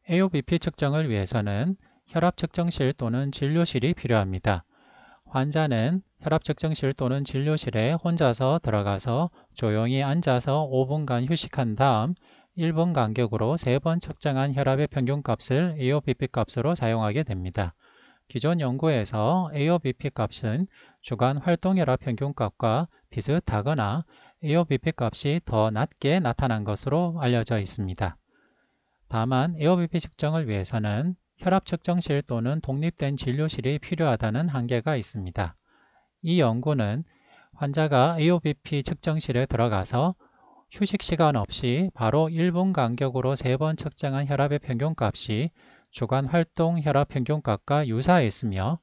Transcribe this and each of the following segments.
AOBP 측정을 위해서는 혈압 측정실 또는 진료실이 필요합니다. 환자는 혈압 측정실 또는 진료실에 혼자서 들어가서 조용히 앉아서 5분간 휴식한 다음 1분 간격으로 3번 측정한 혈압의 평균값을 AOBP 값으로 사용하게 됩니다. 기존 연구에서 AOBP 값은 주간 활동혈압 평균값과 비슷하거나 AOBP 값이 더 낮게 나타난 것으로 알려져 있습니다. 다만 AOBP 측정을 위해서는 혈압 측정실 또는 독립된 진료실이 필요하다는 한계가 있습니다. 이 연구는 환자가 AOBP 측정실에 들어가서 휴식 시간 없이 바로 1분 간격으로 3번 측정한 혈압의 평균값이 주간 활동 혈압 평균값과 유사했으며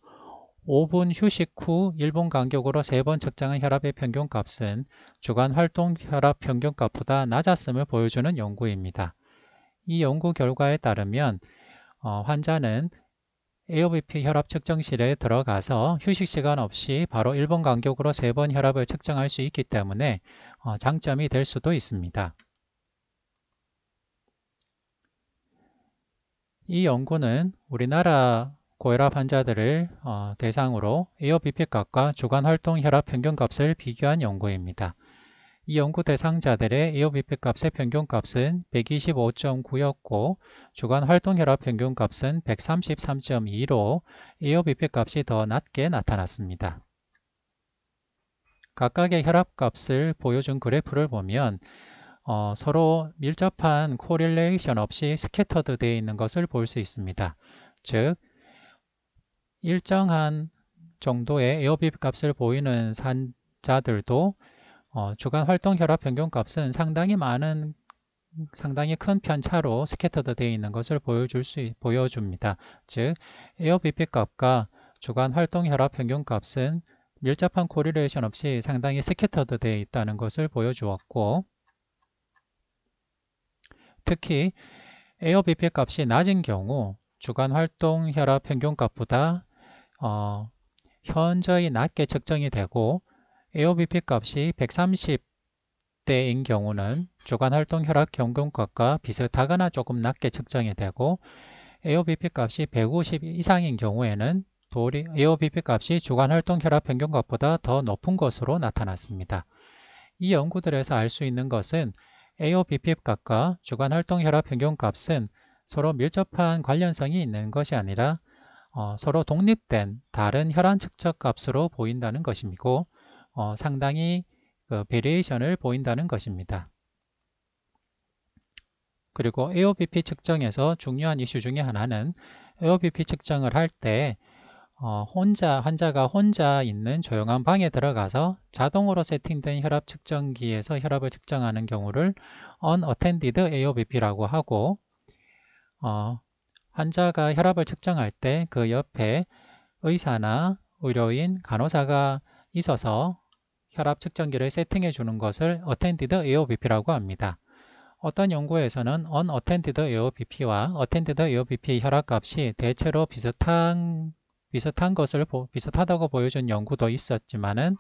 5분 휴식 후 1분 간격으로 3번 측정한 혈압의 평균값은 주간 활동 혈압 평균값보다 낮았음을 보여주는 연구입니다. 이 연구 결과에 따르면 환자는 AOBP 혈압 측정실에 들어가서 휴식 시간 없이 바로 1분 간격으로 3번 혈압을 측정할 수 있기 때문에 장점이 될 수도 있습니다. 이 연구는 우리나라 고혈압 환자들을 대상으로 AOBP 값과 주간 활동 혈압 평균값을 비교한 연구입니다. 이 연구 대상자들의 AOBP 값의 평균값은 125.9였고 주간 활동 혈압 평균값은 133.2로 AOBP 값이 더 낮게 나타났습니다. 각각의 혈압값을 보여준 그래프를 보면 서로 밀접한 코릴레이션 없이 스캐터드 되어 있는 것을 볼 수 있습니다. 즉, 일정한 정도의 AOBP 값을 보이는 산자들도 주간 활동 혈압 평균값은 상당히 큰 편차로 스캐터드 되어 있는 것을 보여줍니다. 즉, AOBP 값과 주간 활동 혈압 평균값은 밀접한 코릴레이션 없이 상당히 스캐터드 되어 있다는 것을 보여주었고, 특히 AOBP 값이 낮은 경우 주간 활동 혈압 평균값보다 현저히 낮게 측정이 되고 AOBP 값이 130대인 경우는 주간 활동 혈압 평균값과 비슷하거나 조금 낮게 측정이 되고 AOBP 값이 150 이상인 경우에는 도리 AOBP 값이 주간 활동 혈압 평균값보다 더 높은 것으로 나타났습니다. 이 연구들에서 알 수 있는 것은 AOBP 값과 주간 활동 혈압 평균값은 서로 밀접한 관련성이 있는 것이 아니라 서로 독립된 다른 혈압 측정 값으로 보인다는 것이고 상당히 베리에이션을 보인다는 것입니다. 그리고 AOBP 측정에서 중요한 이슈 중에 하나는 AOBP 측정을 할 때 환자가 혼자 있는 조용한 방에 들어가서 자동으로 세팅된 혈압 측정기에서 혈압을 측정하는 경우를 unattended AOBP라고 하고 환자가 혈압을 측정할 때 그 옆에 의사나 의료인, 간호사가 있어서 혈압 측정기를 세팅해 주는 것을 attended AOBP라고 합니다. 어떤 연구에서는 unattended AOBP와 attended AOBP 혈압값이 대체로 비슷하다고 보여준 연구도 있었지만은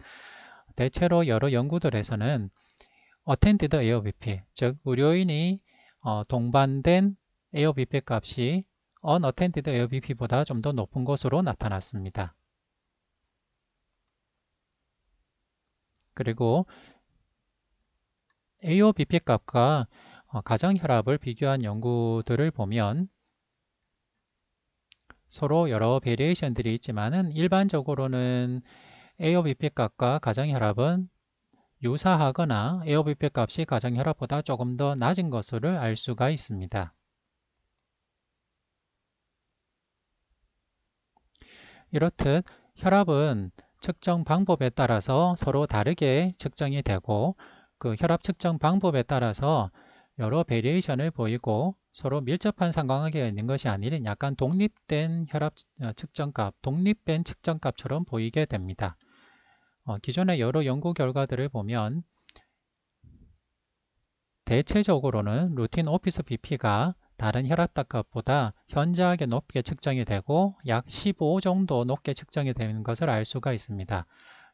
대체로 여러 연구들에서는 attended AOBP, 즉 의료인이 동반된 AOBP 값이 unattended AOBP보다 좀 더 높은 것으로 나타났습니다. 그리고 AOBP 값과 가정혈압을 비교한 연구들을 보면 서로 여러 베리에이션들이 있지만은 일반적으로는 AOBP 값과 가정혈압은 유사하거나 AOBP 값이 가정혈압보다 조금 더 낮은 것을 알 수가 있습니다. 이렇듯 혈압은 측정 방법에 따라서 서로 다르게 측정이 되고 그 혈압 측정 방법에 따라서 여러 베리에이션을 보이고 서로 밀접한 상관관계가 있는 것이 아니라 약간 독립된 혈압 측정값, 독립된 측정값처럼 보이게 됩니다. 기존의 여러 연구 결과들을 보면 대체적으로는 루틴 오피스 BP가 다른 혈압값보다 현저하게 높게 측정이 되고 약 15 정도 높게 측정이 되는 것을 알 수가 있습니다.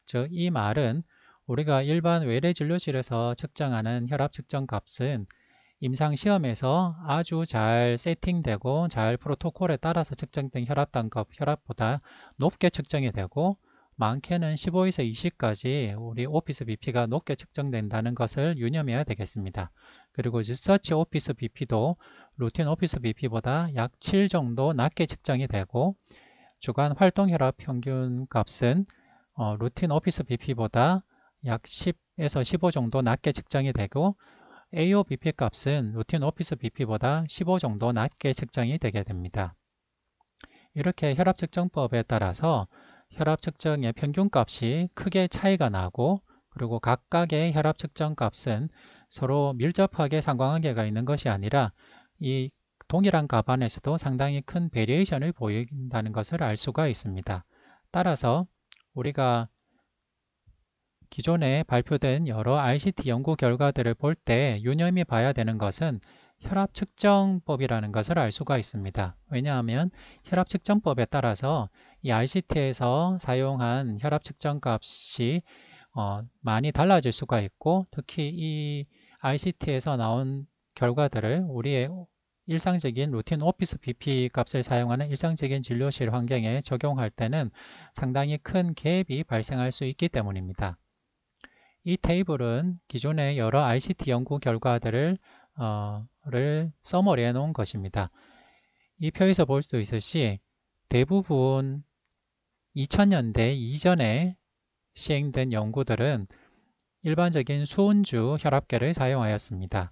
즉, 이 말은 우리가 일반 외래 진료실에서 측정하는 혈압 측정 값은 임상시험에서 아주 잘 세팅되고 잘 프로토콜에 따라서 측정된 혈압 단급, 혈압보다 높게 측정이 되고 많게는 15에서 20까지 우리 오피스 BP가 높게 측정된다는 것을 유념해야 되겠습니다. 그리고 리서치 오피스 BP도 루틴 오피스 BP보다 약 7 정도 낮게 측정이 되고 주간 활동 혈압 평균 값은 루틴 오피스 BP보다 약 10에서 15 정도 낮게 측정이 되고 AOBP 값은 루틴 오피스 BP보다 15 정도 낮게 측정이 되게 됩니다. 이렇게 혈압 측정법에 따라서 혈압 측정의 평균 값이 크게 차이가 나고 그리고 각각의 혈압 측정 값은 서로 밀접하게 상관관계가 있는 것이 아니라 이 동일한 값 안에서도 상당히 큰 베리에이션을 보인다는 것을 알 수가 있습니다. 따라서 우리가 기존에 발표된 여러 RCT 연구 결과들을 볼 때 유념히 봐야 되는 것은 혈압 측정법이라는 것을 알 수가 있습니다. 왜냐하면 혈압 측정법에 따라서 이 RCT에서 사용한 혈압 측정 값이 많이 달라질 수가 있고 특히 이 RCT에서 나온 결과들을 우리의 일상적인 루틴 오피스 BP 값을 사용하는 일상적인 진료실 환경에 적용할 때는 상당히 큰 갭이 발생할 수 있기 때문입니다. 이 테이블은 기존의 여러 RCT 연구 결과들을 서머리해 놓은 것입니다. 이 표에서 볼 수 있듯이 대부분 2000년대 이전에 시행된 연구들은 일반적인 수은주 혈압계를 사용하였습니다.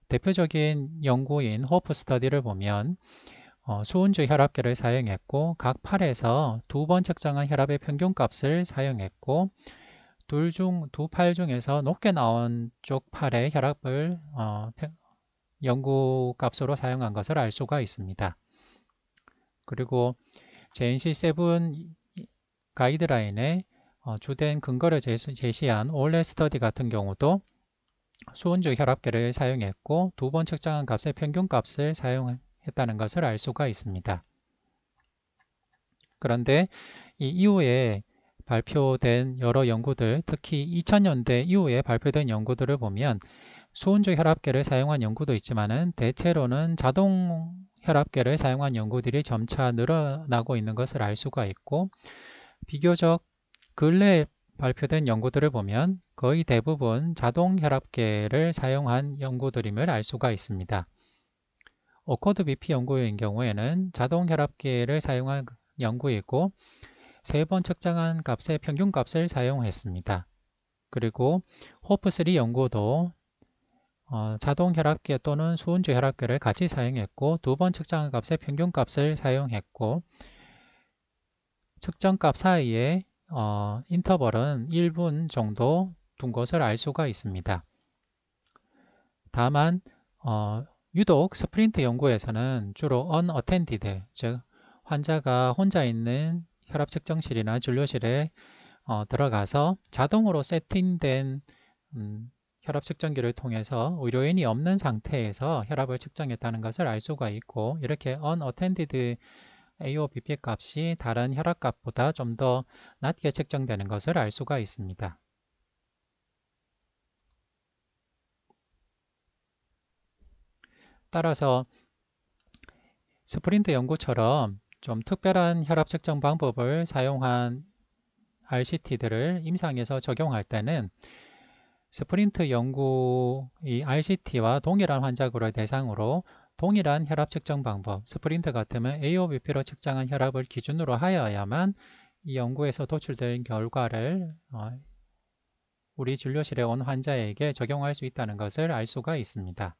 대표적인 연구인 호프 스터디를 보면 수은주 혈압계를 사용했고 각 팔에서 2번 측정한 혈압의 평균값을 사용했고 두 팔 중에서 높게 나온 쪽 팔의 혈압을 연구값으로 사용한 것을 알 수가 있습니다. 그리고 JNC7 가이드라인에 주된 근거를 제시한 올레 스터디 같은 경우도 수은주 혈압계를 사용했고 2번 측정한 값의 평균값을 사용했다는 것을 알 수가 있습니다. 그런데 이 이후에 발표된 여러 연구들, 특히 2000년대 이후에 발표된 연구들을 보면 수은주 혈압계를 사용한 연구도 있지만은 대체로는 자동 혈압계를 사용한 연구들이 점차 늘어나고 있는 것을 알 수가 있고 비교적 근래에 발표된 연구들을 보면 거의 대부분 자동 혈압계를 사용한 연구들임을 알 수가 있습니다. 오코드 BP 연구인 경우에는 자동 혈압계를 사용한 연구이고 3번 측정한 값의 평균값을 사용했습니다. 그리고 호프3 연구도 자동 혈압계 또는 수은주 혈압계를 같이 사용했고 2번 측정한 값의 평균값을 사용했고 측정값 사이에 인터벌은 1분 정도 둔 것을 알 수가 있습니다. 다만 유독 스프린트 연구에서는 주로 unattended, 즉 환자가 혼자 있는 혈압 측정실이나 진료실에 들어가서 자동으로 세팅된 혈압 측정기를 통해서 의료인이 없는 상태에서 혈압을 측정했다는 것을 알 수가 있고 이렇게 unattended AOBP 값이 다른 혈압값보다 좀 더 낮게 측정되는 것을 알 수가 있습니다. 따라서 스프린트 연구처럼 좀 특별한 혈압 측정 방법을 사용한 RCT들을 임상에서 적용할 때는 스프린트 연구 이 RCT와 동일한 환자군을 대상으로 동일한 혈압 측정 방법, 스프린트 같으면 AOBP로 측정한 혈압을 기준으로 하여야만 이 연구에서 도출된 결과를 우리 진료실에 온 환자에게 적용할 수 있다는 것을 알 수가 있습니다.